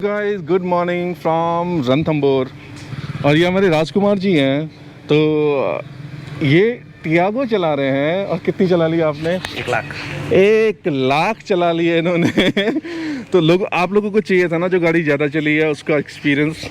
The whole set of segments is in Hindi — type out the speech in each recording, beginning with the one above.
Guys good morning from Ranthambore. और ये हमारे राजकुमार जी हैं। तो ये टियागो चला रहे हैं। और कितनी चला ली आपने? 1 लाख चला ली है इन्होंने। तो आप लोगों को चाहिए था ना जो गाड़ी ज़्यादा चली है उसका एक्सपीरियंस।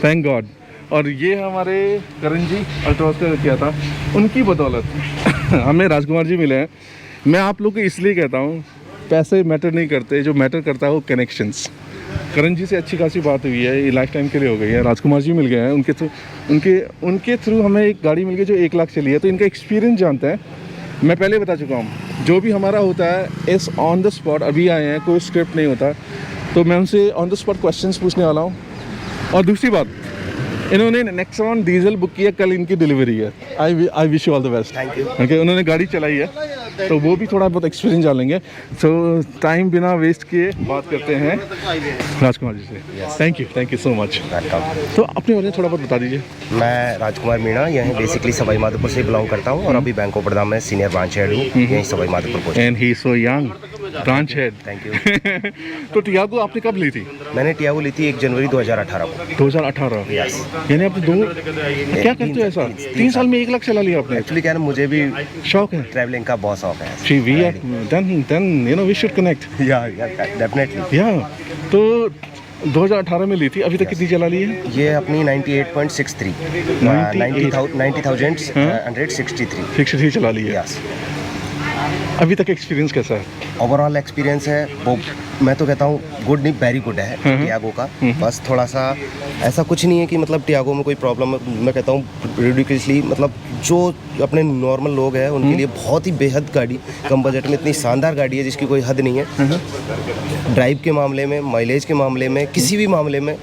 Thank God. और ये हमारे करण जी अल्ट्रॉस का किया था, उनकी बदौलत हमें राजकुमार जी मिले हैं। मैं आप लोग को इसलिए कहता हूँ, पैसे मैटर नहीं करते, जो मैटर करता है वो कनेक्शंस। करण जी से अच्छी खासी बात हुई है, ये लाइफ टाइम के लिए हो गई है। राजकुमार जी मिल गए हैं, उनके थ्रू हमें एक गाड़ी मिल गई जो 1 लाख चली है। तो इनका एक्सपीरियंस जानते हैं। मैं पहले बता चुका हूँ, जो भी हमारा होता है इस ऑन द स्पॉट। अभी आए हैं, कोई स्क्रिप्ट नहीं होता, तो मैं उनसे ऑन द स्पॉट क्वेश्चंस पूछने वाला हूँ। और दूसरी बात, इन्होंने नेक्सॉन डीजल बुक किया, कल इनकी डिलीवरी है। I wish you all the best. Thank you. Okay, उन्होंने गाड़ी चलाई है तो वो भी थोड़ा बहुत एक्सपीरियंस जान लेंगे। सो टाइम बिना वेस्ट किए बात करते हैं राजकुमार जी से। Thank you so much. तो अपने बारे में थोड़ा बहुत बता दीजिए। मैं राजकुमार मीणा, यहीं बेसिकली सवाई माधोपुर से बिलोंग करता हूँ और अभी बैंक ऑफ बड़ौदा में सीनियर ब्रांच हेड हूँ, यहीं Sawai Madhopur post. And he so young branch head. Thank you. तो टियागो आपने कब ली थी? मैंने टियागो ली थी 1 जनवरी 2018 को। 2018? यस। यानी आपने क्या करते हो ऐसा? 3 साल में 1 लाख चला लिया आपने? एक्चुअली क्या है ना, मुझे भी शौक है, ट्रैवलिंग का बहुत शौक है। जी we are then you know we should connect। Yeah definitely. या तो 2018 में ली थी, अभी तक कितनी चला ली है? ये अपनी 98.63 90,163 63 चला ली है। यस। अभी तक एक्सपीरियंस कैसा है? ओवरऑल एक्सपीरियंस है वो, मैं तो कहता हूँ गुड नहीं वेरी गुड है टियागो का। बस थोड़ा सा ऐसा कुछ नहीं है कि मतलब टियागो में कोई प्रॉब्लम है। मैं कहता हूँ रिडिकुलसली, मतलब जो अपने नॉर्मल लोग हैं उनके लिए बहुत ही बेहद गाड़ी, कम बजट में इतनी शानदार गाड़ी है जिसकी कोई हद नहीं है। ड्राइव के मामले में, माइलेज के मामले में, किसी भी मामले में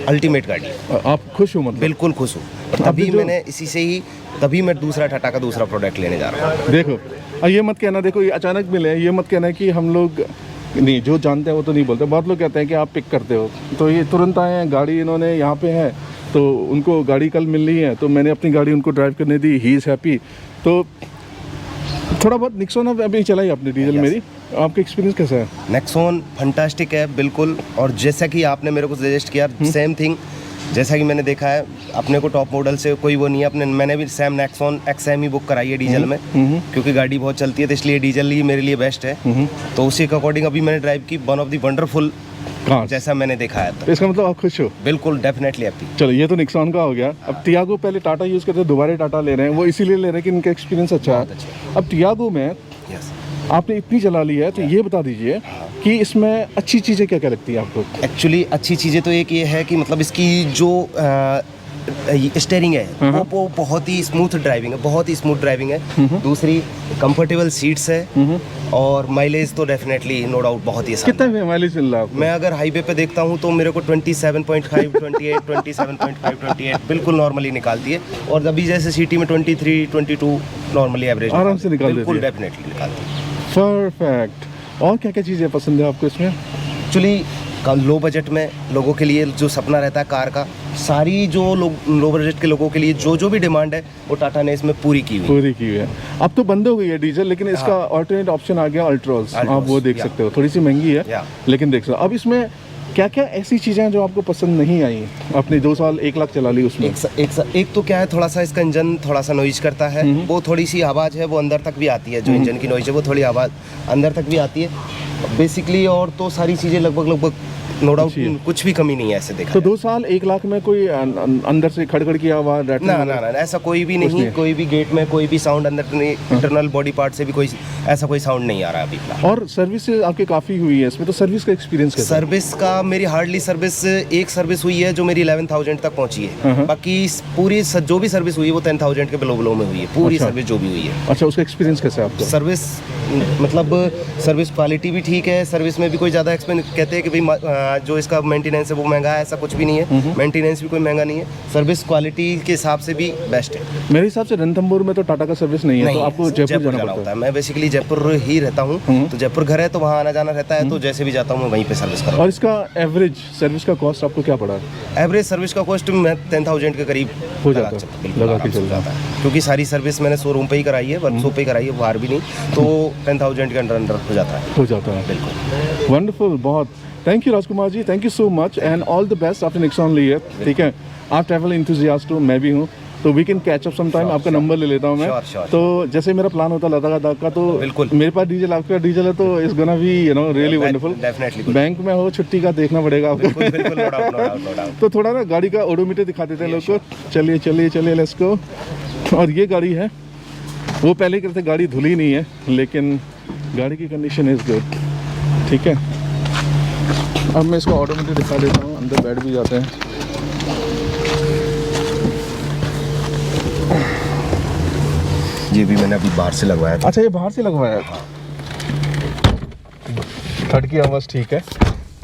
अल्टीमेट गाड़ी है। आप खुश हो? मतलब बिल्कुल खुश हूँ। तभी मैंने इसी से ही तभी मैं दूसरा टाटा का दूसरा प्रोडक्ट लेने जा रहा हूँ। देखो, ये मत कहना, देखो ये अचानक मिले, ये मत कहना कि हम लोग नहीं, जो जानते हैं वो तो नहीं बोलते। बहुत लोग कहते हैं कि आप पिक करते हो, तो ये तुरंत आए हैं, गाड़ी इन्होंने यहाँ पे है, तो उनको गाड़ी कल मिल रही है, तो मैंने अपनी गाड़ी उनको ड्राइव करने दी। He is happy. तो थोड़ा बहुत नेक्सॉन अभी चलाई आपने डीजल मेरी, आपका एक्सपीरियंस कैसा है? नेक्सॉन फंटास्टिक है बिल्कुल। और जैसा कि आपने मेरे को सजेस्ट किया, सेम थिंग जैसा कि मैंने देखा है, अपने को टॉप मॉडल से कोई वो नहीं है। मैंने भी सैम नेक्सॉन XM ही बुक कराई है डीजल में, क्योंकि गाड़ी बहुत चलती है, तो इसलिए डीजल ही मेरे लिए बेस्ट है। तो उसी के अकॉर्डिंग अभी मैंने ड्राइव की, वन ऑफ द वंडरफुल जैसा मैंने देखा है। तो इसका मतलब आप खुश हो? बिल्कुल, डेफिनेटली हैप्पी। चलो, ये तो नेक्सॉन का हो गया। अब टियागो, पहले टाटा यूज़ करते, दोबारा टाटा ले रहे हैं, वो इसीलिए ले रहे हैं कि इनका एक्सपीरियंस अच्छा है। अब टियागो में आपने इतनी चला ली है, तो ये बता दीजिए कि इसमें अच्छी चीज़ें क्या क्या लगती है आपको? एक्चुअली अच्छी चीज़ें तो एक ये है कि मतलब इसकी जो स्टेयरिंग है वो बहुत ही स्मूथ ड्राइविंग है, बहुत ही स्मूथ ड्राइविंग है। दूसरी कंफर्टेबल सीट्स है। और माइलेज तो डेफिनेटली नो डाउट बहुत ही कितना माइलेज मिल रहा है? मैं अगर हाईवे पे देखता हूँ तो मेरे को 27.5 28 27.5 28 बिल्कुल नॉर्मली निकालती है। और अभी जैसे सिटी में 23 22 नॉर्मली एवरेज आराम से निकाल देती है। बिल्कुल डेफिनेटली निकालती है। परफेक्ट। और क्या क्या चीज़ें पसंद है आपको इसमें? एक्चुअली लो बजट में लोगों के लिए जो सपना रहता है कार का, सारी जो लोग लो बजट के लोगों के लिए जो भी डिमांड है वो टाटा ने इसमें पूरी की हुई है। अब तो बंद हो गई है डीजल, लेकिन इसका ऑल्टरनेट ऑप्शन आ गया अल्ट्रॉस। आप वो देख सकते हो, थोड़ी सी महंगी है लेकिन देख सकते हो। अब इसमें क्या क्या ऐसी चीज़ें हैं जो आपको पसंद नहीं आई? आपने 2 साल 1 लाख चला ली उसमें। एक तो क्या है, थोड़ा सा इसका इंजन थोड़ा सा नॉइज करता है। वो थोड़ी सी आवाज़ है, वो अंदर तक भी आती है। जो इंजन की नॉइज है वो थोड़ी आवाज़ अंदर तक भी आती है बेसिकली। और तो सारी चीज़ें लगभग नो डाउट कुछ भी कमी नहीं है ऐसे देखा। तो 2 साल 1 लाख में कोई अंदर से खड़खड़ की आवाज़? ना ऐसा कोई भी नहीं। कोई भी गेट में कोई भी साउंड अंदर नहीं, इंटरनल बॉडी पार्ट से भी कोई ऐसा कोई साउंड नहीं आ रहा अभी। और सर्विस आपकी काफ़ी हुई है इसमें, तो सर्विस का एक्सपीरियंस कैसा? सर्विस का मेरी हार्डली सर्विस एक सर्विस हुई है जो मेरी 11,000 तक पहुंची है। बाकी पूरी जो भी सर्विस हुई है वो 10,000 के बिलो में हुई है, पूरी सर्विस जो भी हुई है। अच्छा, उसका एक्सपीरियंस कैसा है आपका? सर्विस मतलब सर्विस क्वालिटी भी ठीक है। सर्विस में भी कोई ज़्यादा एक्सपेंस कहते हैं कि भाई जो इसका मेंटेनेंस है वो महंगा है, ऐसा कुछ भी नहीं है। मेंटेनेंस भी कोई महंगा नहीं है। सर्विस क्वालिटी के हिसाब से भी बेस्ट है मेरे हिसाब से। रणथंबोर में तो टाटा का सर्विस नहीं है, तो आपको जयपुर जाना पड़ता है। मैं बेसिकली जयपुर ही रहता हूँ, तो जयपुर घर है तो वहाँ आना जाना रहता है। तो जैसे भी जाता हूँ मैं वहीं पे सर्विस करता हूँ। और इसका एवरेज सर्विस का कॉस्ट आपको क्या पड़ा? एवरेज सर्विस का कॉस्ट मैं 10,000 के करीब हो जाता है, क्योंकि सारी सर्विस मैंने शोरूम पे ही कराई है, वर्कशॉप पे ही कराई है, बाहर भी नहीं। तो 10,000 के अंडर हो जाता है। बिल्कुल वंडरफुल। बहुत thank you Rajkumar ji, thank you so much and all the best. आपने नेक्सॉन ली है, ठीक है, आप ट्रैवल इंथुजियास्ट हो, मैं भी हूँ, तो we can catch up some time. आपका नंबर ले लेता हूँ मैं। तो जैसे मेरा प्लान होता लद्दाख का, तो बिल्कुल मेरे पास डीजल, आपका डीजल है, तो it's gonna be you know really wonderful. Definitely bank में हो, छुट्टी का देखना पड़ेगा आपको। बिल्कुल, नो डाउट। तो थोड़ा ना गाड़ी का ओडोमीटर दिखा देते हैं लोग को। चलिए चलिए चलिए, लेट्स गो। और ये गाड़ी है, वो पहले कहते गाड़ी धुली नहीं है, लेकिन गाड़ी की कंडीशन इज़ गुड, ठीक है। अब मैं इसको ऑटोमेटिक दिखा देता हूँ, अंदर बैठ भी जाते हैं। ये भी मैंने अभी बाहर से लगवाया था। अच्छा, ये बाहर से लगवाया है। थर्ड की आवाज़ ठीक है,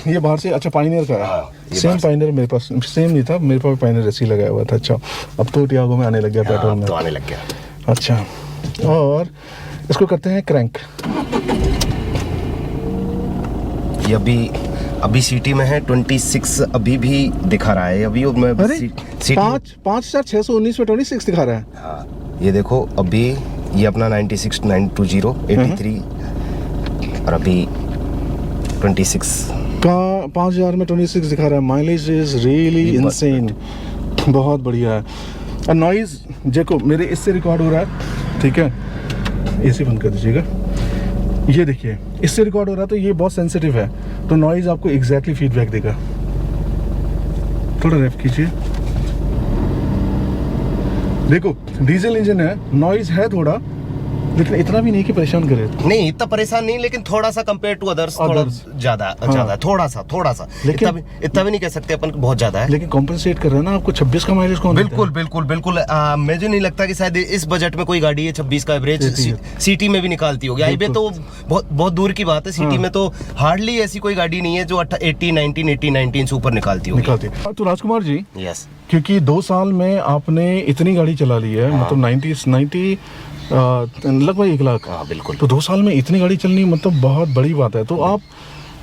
ये बाहर से। अच्छा, पाइनियर का है। सेम पाइनियर मेरे पास सेम नहीं था, मेरे पास पाइनियर ऐसे ही लगाया हुआ था। अच्छा, अब तो टियागो में आने लग गया पेट्रोल में, तो आने लग गया। अच्छा, और इसको करते हैं क्रैंक। ये अभी सिटी में है 26 अभी भी दिखा रहा है अभी। और मैं अरे सिटी 5,619 में 26 दिखा रहा है। हाँ, ये देखो अभी ये अपना 96 920 83 और अभी 26 का 5,000 में 26 दिखा रहा है। माइलेज इज रियली इनसेन, बहुत बढ़िया है। और नॉइज़ देखो मेरे इससे रिकॉर्ड हो रहा है, ठीक है। एसी बंद कर दीजिएगा। ये देखिए, इससे रिकॉर्ड हो रहा है, तो ये बहुत सेंसिटिव है, तो नॉइज़ आपको एग्जैक्टली फीडबैक देगा। थोड़ा रेफ कीजिए, देखो डीजल इंजन है, नॉइज़ है थोड़ा, लेकिन इतना भी नहीं कि परेशान करे। नहीं, इतना परेशान नहीं, लेकिन थोड़ा सा कंपेयर टू अदर्स थोड़ा ज्यादा है, थोड़ा सा। लेकिन इतना भी नहीं कह सकते अपन बहुत ज्यादा है। लेकिन कॉम्पनसेट कर रहा है ना आपको। 26 का माइलेज कौन देता है? बिल्कुल। मुझे नहीं लगता कि शायद इस बजट में कोई गाड़ी है 26 का एवरेज सिटी में भी निकालती होगी। हाईवे तो बहुत दूर की बात है, सिटी में तो हार्डली ऐसी कोई गाड़ी नहीं है जो 80 19 से ऊपर निकालती होगी। तो राजकुमार जी, यस, क्योंकि 2 साल में आपने इतनी गाड़ी चला ली है, मतलब 90 लगभग 1 लाख। हाँ बिल्कुल। तो 2 साल में इतनी गाड़ी चलनी मतलब बहुत बड़ी बात है। तो आप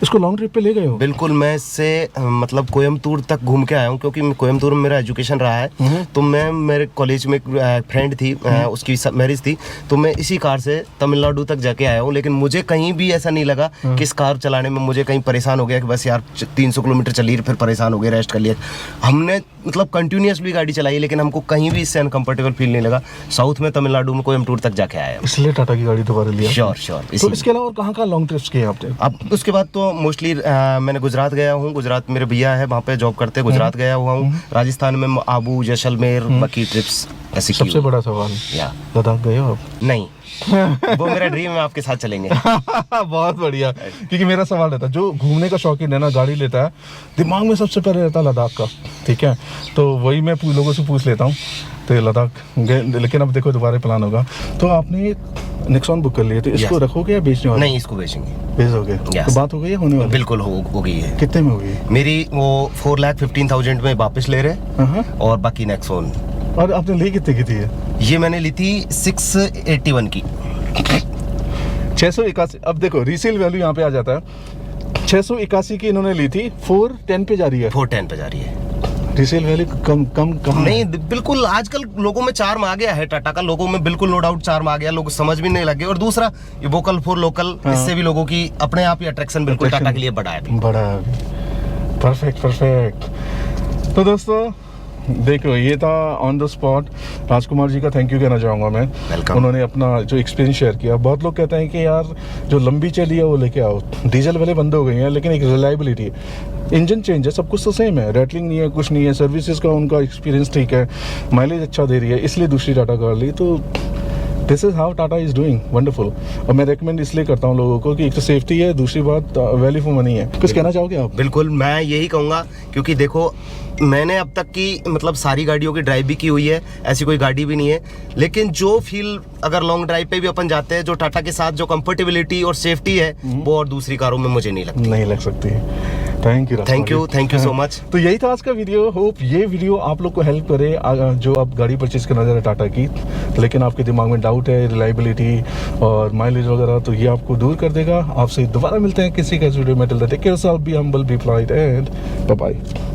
इसको लॉन्ग ट्रिप पे ले गए हो? बिल्कुल, मैं इससे मतलब कोयम्बतूर तक घूम के आया हूँ, क्योंकि कोयम्बतूर में मेरा एजुकेशन रहा है। तो मैं मेरे कॉलेज में एक फ्रेंड थी, उसकी मैरिज थी, तो मैं इसी कार से तमिलनाडु तक जाके आया हूँ। लेकिन मुझे कहीं भी ऐसा नहीं लगा कि इस कार चलाने में मुझे कहीं परेशान हो गया कि बस यार 300 किलोमीटर चली फिर परेशान हो गए, रेस्ट कर लिया। हमने मतलब कंटिन्यूसली गाड़ी चलाई, लेकिन हमको कहीं भी इससे अनकंफर्टेबल फील नहीं लगा। साउथ में तमिलनाडु में कोयम्बतूर तक जाके आया, इसलिए टाटा की गाड़ी दोबारा लिया। श्योर। तो इसके अलावा कहाँ कहाँ लॉन्ग ट्रिप्स किए आपने? अब उसके बाद तो मोस्टली मैंने गुजरात गया हूँ। गुजरात मेरे भैया है, वहाँ पे जॉब करते हैं, गुजरात गया हुआ हूँ। राजस्थान में आबू, जैसलमेर, बाकी ट्रिप्स ऐसी। सबसे बड़ा सवाल, लद्दाख गए हो आप? नहीं, वो मेरा ड्रीम है, आपके साथ चलेंगे। बहुत बढ़िया, क्योंकि मेरा सवाल रहता है, जो घूमने का शौकीन है ना, गाड़ी लेता है, दिमाग में सबसे पहले रहता है लद्दाख का, ठीक है। तो वही मैं लोगों से पूछ लेता हूँ, तो लद्दाख गए। लेकिन अब देखो दोबारा प्लान होगा। तो आपने नेक्सॉन बुक कर लिए, तो इसको रखोगे या बेचने वाले? नहीं, इसको बेचेंगे। बेचोगे? तो बात हो गई है, होने वाली? बिल्कुल हो गई है। कितने में हो गई मेरी? वो 4,15,000 में वापस ले रहे, और बाकी नेक्सॉन। और आपने ली कितने की थी ये? मैंने ली थी 681 की। 681। अब देखो रीसेल वैल्यू यहाँ पे आ जाता है। 681 की इन्होंने ली थी, 410 पे जा रही है। 410 पे जा रही है। रीसेल वैल्यू कम नहीं, बिल्कुल। आजकल लोगों में चार्म आ गया है टाटा का, लोगों में बिल्कुल नो डाउट चार्म आ गया, लोग समझ भी नहीं लगे। और दूसरा ये वोकल फॉर लोकल, इससे भी लोगों की अपने आप ही अट्रैक्शन बिल्कुल टाटा के लिए बढ़ा है। परफेक्ट। तो दोस्तों देखो, ये था on the spot. Rajkumar ji का थैंक यू कहना चाहूँगा मैं। वेलकम। उन्होंने अपना जो एक्सपीरियंस शेयर किया। बहुत लोग कहते हैं कि यार जो लंबी चली है वो लेके आओ, डीजल वाले बंद हो गई हैं, लेकिन एक रिलायबिलिटी, इंजन चेंज है, सब कुछ तो सेम है, रेटलिंग नहीं है, कुछ नहीं है, सर्विसेज का उनका एक्सपीरियंस ठीक है, माइलेज अच्छा दे रही है, इसलिए दूसरी टाटा कार ली। तो this is how Tata is doing wonderful. और मैं रेकमेंड इसलिए करता हूँ लोगों को कि एक तो सेफ्टी है, दूसरी बात वैल्यू फॉर मनी है। कुछ कहना चाहोगे आप? बिल्कुल, मैं यही कहूँगा, क्योंकि देखो मैंने अब तक की मतलब सारी गाड़ियों की ड्राइव भी की हुई है, ऐसी कोई गाड़ी भी नहीं है, लेकिन जो फील अगर लॉन्ग ड्राइव पे भी अपन जाते हैं, जो टाटा के साथ जो कंफर्टेबिलिटी और सेफ्टी है, वो और दूसरी कारों में मुझे नहीं लग सकती। Thank you so much. तो यही था आज का वीडियो। होप ये वीडियो आप लोग को हेल्प करे, जो आप गाड़ी परचेज करना चाह रहे टाटा की, लेकिन आपके दिमाग में डाउट है रिलायबिलिटी और माइलेज वगैरह, तो ये आपको दूर कर देगा। आपसे दोबारा मिलते हैं किसी का वीडियो में। Till then take care yourself, be humble, be polite and bye bye.